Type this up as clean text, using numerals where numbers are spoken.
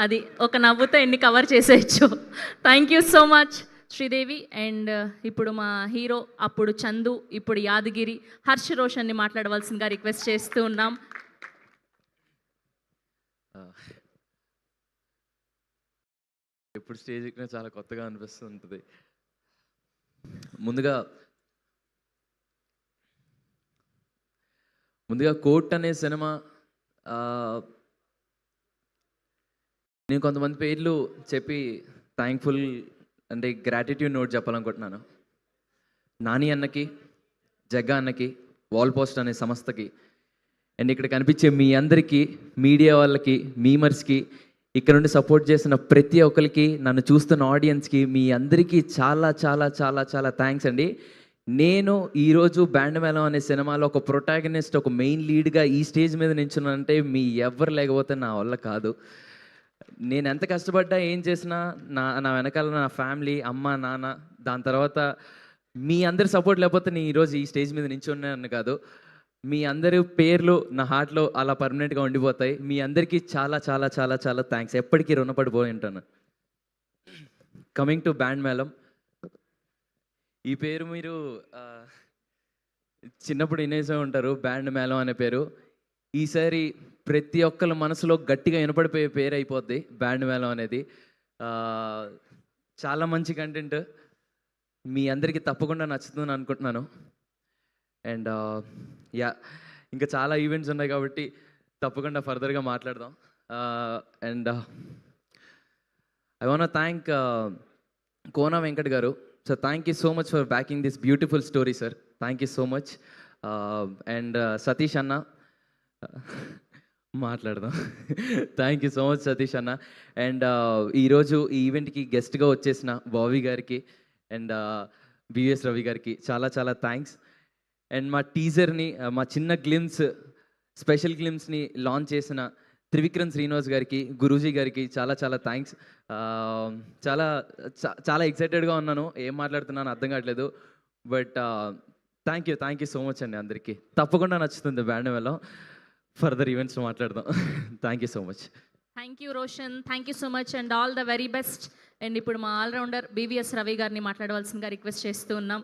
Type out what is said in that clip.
అది ఒక నవ్వుతో ఎన్ని కవర్ చేసేయచ్చు. Thank you so much Sridevi. And ఇప్పుడు మా హీరో అప్పుడు చందు, ఇప్పుడు యాదగిరి, హర్ష్ రోషన్ని మాట్లాడవలసిందిగా రిక్వెస్ట్ చేస్తూ ఉన్నాం. ఎప్పుడు స్టేజ్ ఎక్కినా చాలా కొత్తగా అనిపిస్తుంటుంది. ముందుగా కోర్ట్ అనే సినిమా నేను కొంతమంది పేర్లు చెప్పి థ్యాంక్ఫుల్ అంటే గ్రాటిట్యూడ్ నోట్ చెప్పాలనుకుంటున్నాను. నాని అన్నకి, జగ్గా అన్నకి, వాల్ పోస్ట్ అనే సంస్థకి, అండ్ ఇక్కడ కనిపించే మీ అందరికీ, మీడియా వాళ్ళకి, మీమర్స్కి, ఇక్కడ నుండి సపోర్ట్ చేసిన ప్రతి ఒక్కరికి, నన్ను చూస్తున్న ఆడియన్స్కి, మీ అందరికీ చాలా చాలా చాలా చాలా థ్యాంక్స్ అండి. నేను ఈరోజు బ్యాండ్ మేళం అనే సినిమాలో ఒక ప్రొటాగనిస్ట్, ఒక మెయిన్ లీడ్గా ఈ స్టేజ్ మీద నించున్నానంటే మీ ఎవరు లేకపోతే నా వల్ల కాదు. నేను ఎంత కష్టపడ్డా ఏం చేసినా నా వెనకాల నా ఫ్యామిలీ, అమ్మ నాన్న, దాని తర్వాత మీ అందరి సపోర్ట్ లేకపోతే నేను ఈరోజు ఈ స్టేజ్ మీద నించున్నాను కాదు. మీ అందరి పేర్లు నా హార్ట్లో అలా పర్మనెంట్గా ఉండిపోతాయి. మీ అందరికీ చాలా చాలా చాలా చాలా థ్యాంక్స్. ఎప్పటికీ రుణపడిపోయి ఉంటాను. కమింగ్ టు బ్యాండ్ మేళం, ఈ పేరు మీరు చిన్నప్పుడు వినేసే ఉంటారు, బ్యాండ్ మేళం అనే పేరు. ఈసారి ప్రతి ఒక్కరి మనసులో గట్టిగా వినపడిపోయే పేరు అయిపోద్ది బ్యాండ్ మేళం అనేది. చాలా మంచి కంటెంట్, మీ అందరికీ తప్పకుండా నచ్చుతుందని అనుకుంటున్నాను. అండ్ ఇంకా చాలా ఈవెంట్స్ ఉన్నాయి కాబట్టి తప్పకుండా ఫర్దర్గా మాట్లాడదాం. And I want thank Kona Venkat గారు. So thank you so much for backing this beautiful story sir. Thank you so much. And Satish అన్న మాట్లాడదాం. Thank you so much Satish అన్న. అండ్ ఈరోజు ఈ ఈవెంట్కి గెస్ట్గా వచ్చేసిన బాబీ గారికి అండ్ బివిఎస్ రవి గారికి చాలా చాలా థ్యాంక్స్. అండ్ మా టీజర్ని, మా చిన్న గ్లిమ్స్, స్పెషల్ గ్లిమ్స్ని లాంచ్ చేసిన త్రివిక్రమ్ శ్రీనివాస్ గారికి, గురూజీ గారికి చాలా చాలా థ్యాంక్స్. చాలా చాలా ఎక్సైటెడ్గా ఉన్నాను, ఏం మాట్లాడుతున్నాను అర్థం కావట్లేదు. But thank you so much అండి అందరికీ. తప్పకుండా నచ్చుతుంది బ్యాండ్ మేళం. ఫర్దర్ ఈవెంట్స్ మాట్లాడదాం. Thank you so much. Thank you Roshan, thank you so much and all the very best. And ఇప్పుడు మా ఆల్రౌండర్ బివిఎస్ రవి గారిని మాట్లాడవలసిందిగా రిక్వెస్ట్ చేస్తూ ఉన్నాం.